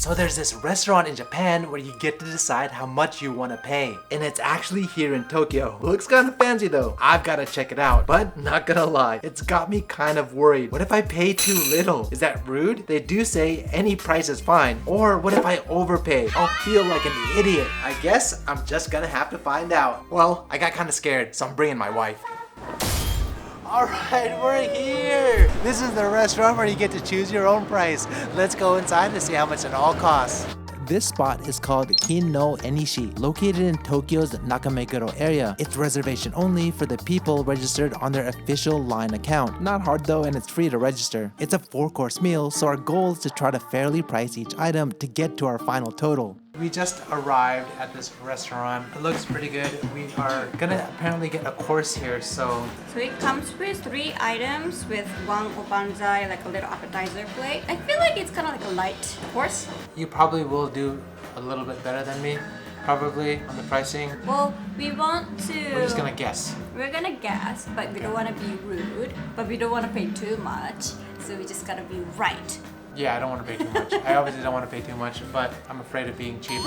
So there's this restaurant in Japan where you get to decide how much you want to pay. And it's actually here in Tokyo. Looks kind of fancy though. I've got to check it out. But not gonna lie, it's got me kind of worried. What if I pay too little? Is that rude? They do say any price is fine. Or what if I overpay? I'll feel like an idiot. I guess I'm just gonna have to find out. Well, I got kind of scared, so I'm bringing my wife. Alright, we're here! This is the restaurant where you get to choose your own price. Let's go inside to see how much it all costs. This spot is called Kin no Enishi, located in Tokyo's Nakameguro area. It's reservation only for the people registered on their official LINE account. Not hard though, and it's free to register. It's a 4-course meal, so our goal is to try to fairly price each item to get to our final total. We just arrived at this restaurant. It looks pretty good. We are gonna apparently get a course here, so it comes with 3 items with 1 obanzai, like a little appetizer plate. I feel like it's kind of like a light course. you probably will do a little bit better than me, probably, on the pricing. Well, we want to... We're just gonna guess. We're gonna guess, but we don't want to be rude, but we don't want to pay too much. So we just gotta be right. Yeah, I don't want to pay too much. I obviously don't want to pay too much, but I'm afraid of being cheap.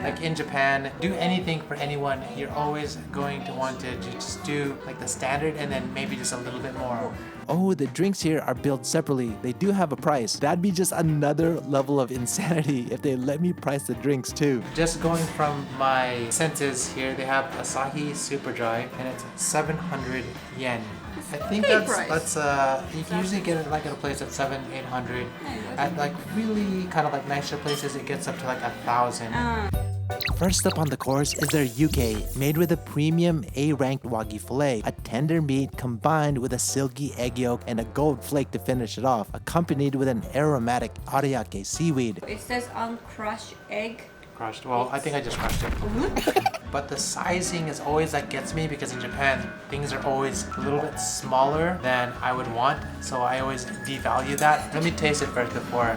Like in Japan, do anything for anyone. You're always going to want to just do like the standard and then maybe just a little bit more. Oh, the drinks here are billed separately. They do have a price. That'd be just another level of insanity if they let me price the drinks too. Just going from my senses here, they have Asahi Super Dry and it's 700 yen. I think that's you can usually get it like at a place at 700-800. At like really kind of like nicer places, it gets up to like 1,000. First up on the course is their yuke, made with a premium A-ranked wagyu filet, a tender meat combined with a silky egg yolk and a gold flake to finish it off, accompanied with an aromatic arayake seaweed. It says uncrushed egg. Crushed. Well, I think I just crushed it. But the sizing is always like gets me because in Japan, things are always a little bit smaller than I would want. So I always devalue that. Let me taste it first before.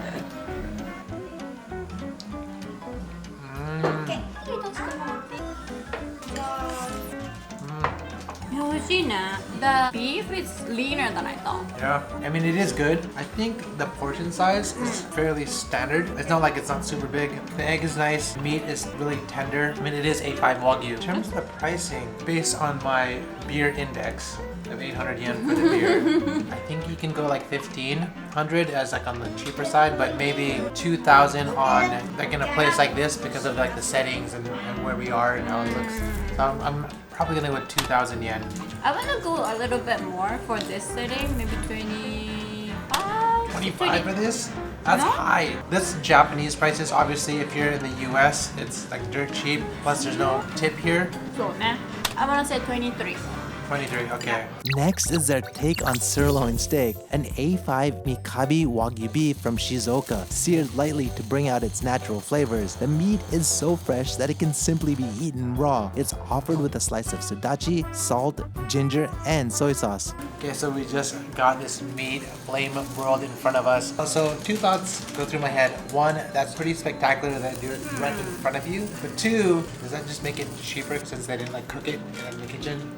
The beef is leaner than I thought. Yeah, I mean it is good. I think the portion size is fairly standard. It's not like it's not super big. The egg is nice. The meat is really tender. I mean it is A5 Wagyu. In terms of the pricing, based on my beer index of 800 yen for the beer, I think you can go like 1,500 as like on the cheaper side, but maybe 2,000 on like in a place like this because of like the settings and where we are and how it looks. So I'm probably gonna go with 2,000 yen. I want to go a little bit more for this setting, maybe 25. 25 for this? That's No? high. This is Japanese prices. Obviously, if you're in the US, it's like dirt cheap. Plus, there's no tip here. I want to say 23. 23, okay. Next is their take on sirloin steak, an A5 Mikabi Wagyu beef from Shizuoka, seared lightly to bring out its natural flavors. The meat is so fresh that it can simply be eaten raw. It's offered with a slice of sudachi, salt, ginger, and soy sauce. Okay, so we just got this meat flame broiled in front of us. So 2 thoughts go through my head. 1, that's pretty spectacular that they do it right in front of you. But 2, does that just make it cheaper since they didn't like cook it in the kitchen?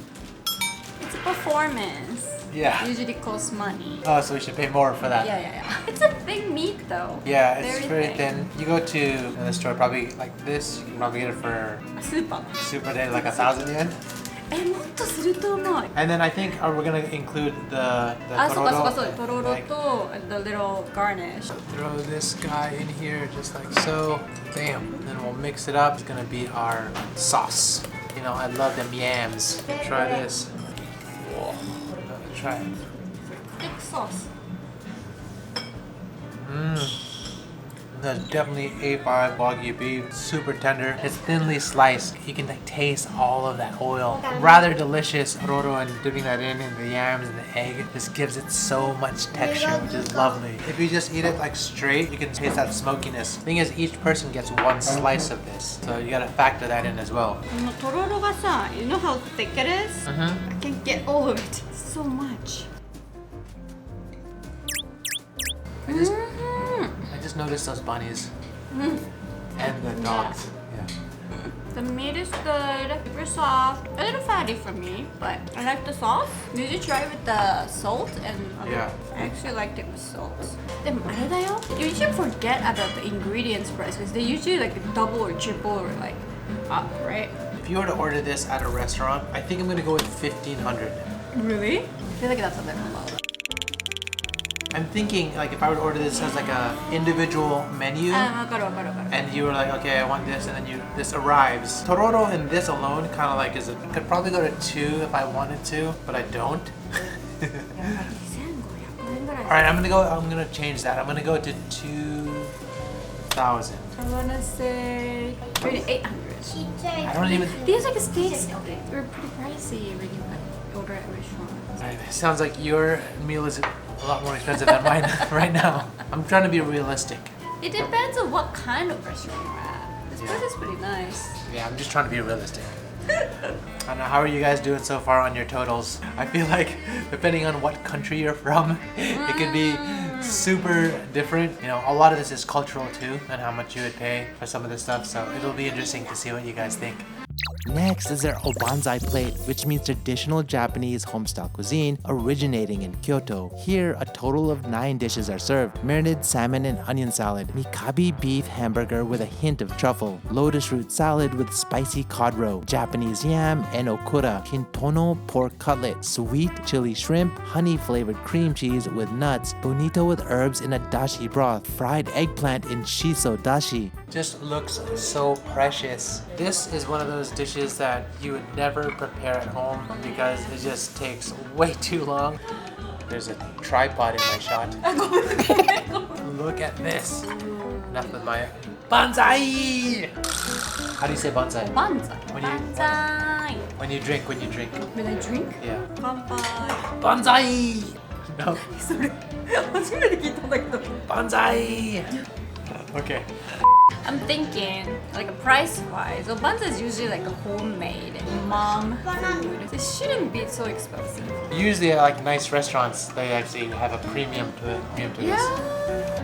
It's a performance. Yeah. Usually costs money. Oh, so we should pay more for that. Yeah. It's a big meat though. Yeah, it's very thin. You go to the store, probably like this, you can probably get it for super day, like 1,000 yen. And then I think we're gonna include the tororo. Like, the little garnish. throw this guy in here just like so. Bam. And then we'll mix it up. It's gonna be our sauce. You know, I love them yams. Try this. Whoa. Try it. Thick sauce. That's definitely A5 Wagyu beef, super tender. It's thinly sliced. You can like taste all of that oil. Rather delicious. Roro and dipping that in the yams and the egg just gives it so much texture, which is lovely. If you just eat it like straight, you can taste that smokiness. Thing is, each person gets 1 slice of this, so you gotta factor that in as well. Tororo ga sa, you know how thick it is? I can get all of it. So much. I just noticed those bunnies and the dogs. Yeah. The meat is good, super soft, a little fatty for me, but I like the sauce. Did you try it with the salt and other? Yeah. I actually liked it with salt. でもあれだよ. You usually forget about the ingredients price because they usually like double or triple or like up, right? If you were to order this at a restaurant, I think I'm gonna go with 1,500. Really? I feel like that's a little low. I'm thinking like if I were to order this as like a individual menu, わかるわかるわかる. and you were like, okay, I want this, and then this arrives. Tororo and this alone kind of like could probably go to 2 if I wanted to, but I don't. 2500円ぐらい. All right, I'm gonna change that. I'm gonna go to 2,000. I wanna say 3,800. I don't even. These like steaks were pretty pricey when you order at restaurants. It sounds like your meal is a lot more expensive than mine right now. I'm trying to be realistic. It depends on what kind of restaurant you're at. This place is pretty nice. Yeah, I'm just trying to be realistic. I don't know, how are you guys doing so far on your totals? I feel like depending on what country you're from, it could be super different. You know, a lot of this is cultural too, and how much you would pay for some of this stuff. So it'll be interesting to see what you guys think. Next is their obanzai plate, which means traditional Japanese homestyle cuisine originating in Kyoto. Here, a total of 9 dishes are served: marinated salmon and onion salad, mikabi beef hamburger with a hint of truffle, lotus root salad with spicy cod roe, Japanese yam and okura, kintono pork cutlet, sweet chili shrimp, honey-flavored cream cheese with nuts, bonito with herbs in a dashi broth, fried eggplant in shiso dashi. Just looks so precious. This is one of those dishes that you would never prepare at home because it just takes way too long. There's a tripod in my shot. Look at this. Enough with my bonsai. How do you say bonsai? Banzai. When you drink. When I drink? Yeah. Kanpai. Bonsai. No. それ初めて聞いたんだけど. Bonsai. Okay. I'm thinking, like price-wise, so banzai is usually like a homemade mom food. It shouldn't be so expensive. Usually, at like nice restaurants, they actually have a premium to it. Yeah.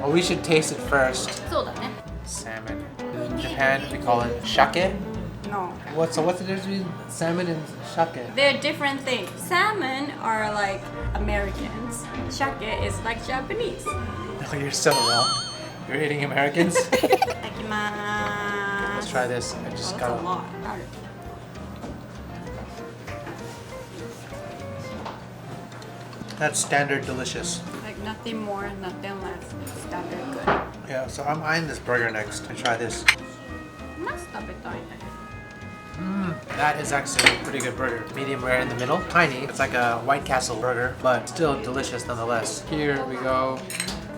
Well, we should taste it first. そうだね. Salmon. In Japan, we call it shake. No. What's the difference between salmon and shake? They're different things. Salmon are like Americans. Shake is like Japanese. Oh, you're so wrong. You're eating Americans? Let's try this. I just That's a got lot. That's standard delicious. Like nothing more, nothing less. Standard good. Yeah, so I'm eyeing this burger next. I try this. マス食べたいね. That is actually a pretty good burger. Medium rare in the middle. Tiny. It's like a White Castle burger, but still delicious nonetheless. Here we go.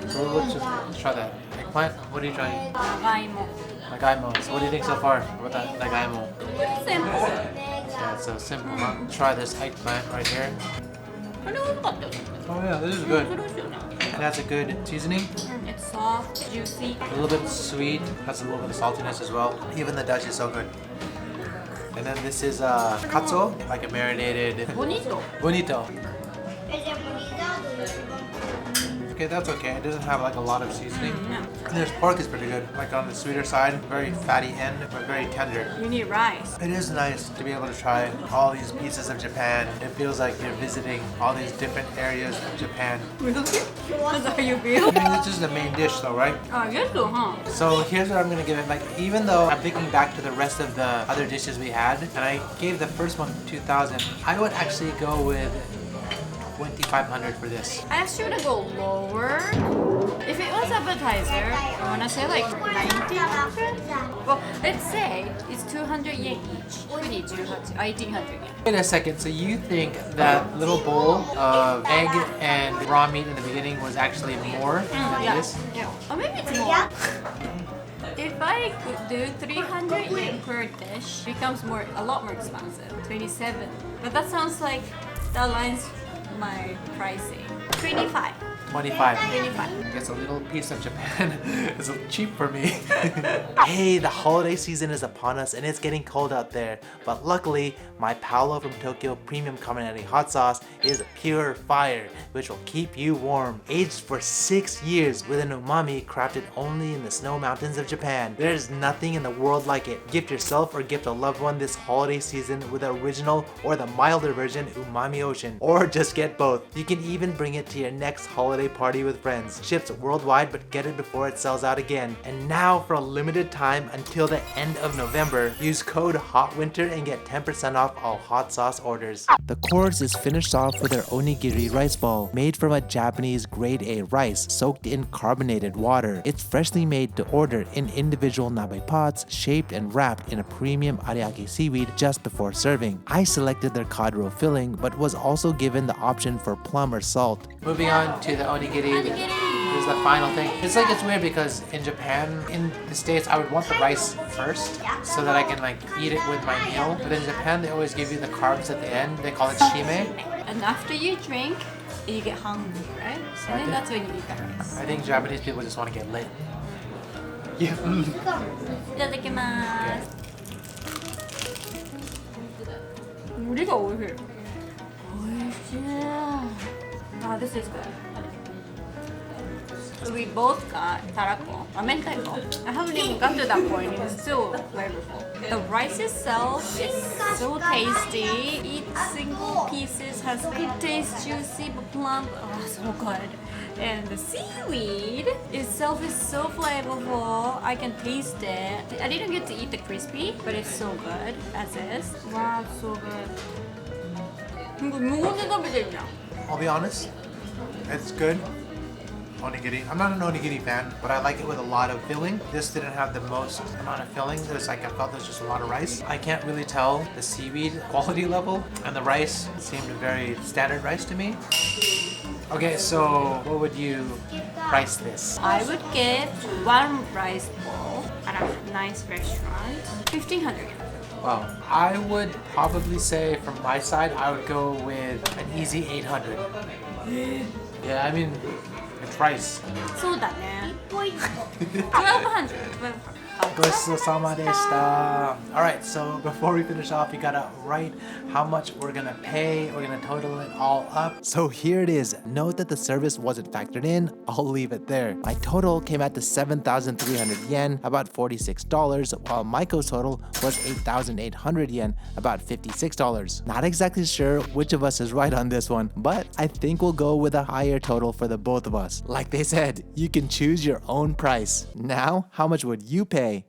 So let's try that. Eggplant? What are you trying? 長芋. Nagaimo. So what do you think so far about that nagaimo? Simple. Yeah, it's so simple, huh? Try this eggplant right here. これ美味しかったよね. Oh yeah, this is good. これ美味しいよね. It has a good seasoning. It's soft, juicy. A little bit sweet. Has a little bit of saltiness as well. Even the dashi is so good. And then this is katsu, like a marinated Bonito. bonito. Okay, that's okay. It doesn't have like a lot of seasoning. And this pork is pretty good, like on the sweeter side, very fatty end, but very tender. You need rice. It is nice to be able to try all these pieces of Japan. It feels like you're visiting all these different areas of Japan. Really? That's how you feel? I mean, this is the main dish though, right? I guess so, huh? So here's what I'm gonna give it. Like, even though I'm thinking back to the rest of the other dishes we had, and I gave the first one 2,000, I would actually go with 2,500 for this. I actually would go lower. If it was appetizer, I wanna say like 1,900. Well, let's say it's 200 yen each. 1,800 yen. Wait a second. So you think that little bowl of egg and raw meat in the beginning was actually more than Yeah. this? Yeah. Or maybe it's more. If I could do 300 yen per dish, it becomes a lot more expensive. 27. But that sounds like that aligns my pricing. 25. 25. 25. I guess a little piece of Japan is cheap for me. Hey, the holiday season is upon us and it's getting cold out there. But luckily, my Paolo from Tokyo Premium Kamenari Hot Sauce is pure fire, which will keep you warm. Aged for 6 years with an umami crafted only in the snow mountains of Japan. There's nothing in the world like it. Gift yourself or gift a loved one this holiday season with the original or the milder version Umami Ocean. Or just get both. You can even bring it to your next holiday party with friends. Ships worldwide, but get it before it sells out again. And now for a limited time until the end of November, use code HOTWINTER and get 10% off all hot sauce orders. The course is finished off with our onigiri rice ball, made from a Japanese grade A rice soaked in carbonated water. It's freshly made to order in individual nabe pots, shaped and wrapped in a premium ariake seaweed just before serving. I selected their cod roe filling, but was also given the option for plum or salt. Moving on to the onigiri. This is the final thing. It's weird because in Japan, in the States, I would want the rice first so that I can eat it with my meal. But in Japan, they always give you the carbs at the end. They call it shime. And after you drink, you get hungry, right? And then that's when you eat the rice. I think Japanese people just want to get lit. Yeah. いただきます。海苔が美味しい。美味しい。Ah, this is good. We both got tarako, mentaiko. I haven't even got to that point. It's still flavorful. The rice itself is so tasty. Each single pieces has good taste, juicy but plump. Oh, so good. And the seaweed itself is so flavorful. I can taste it. I didn't get to eat the crispy, but it's so good as is. Wow, so good. 이거 무거운데食べてんじゃん. I'll be honest, it's good. Onigiri. I'm not an onigiri fan, but I like it with a lot of filling. This didn't have the most amount of filling. There's I felt there's just a lot of rice. I can't really tell the seaweed quality level, and the rice seemed very standard rice to me. Okay, so what would you price this? I would give one rice bowl at a nice restaurant 1,500 yen. Wow. I would probably say from my side, I would go with an easy 800. Yeah, I mean, it's rice. そうだね。1200. Alright, so before we finish off, you gotta write how much we're gonna pay. We're gonna total it all up. So here it is. Note that the service wasn't factored in. I'll leave it there. My total came out to 7,300 yen, about $46, while Maiko's total was 8,800 yen, about $56. Not exactly sure which of us is right on this one, but I think we'll go with a higher total for the both of us. Like they said, you can choose your own price. Now, how much would you pay?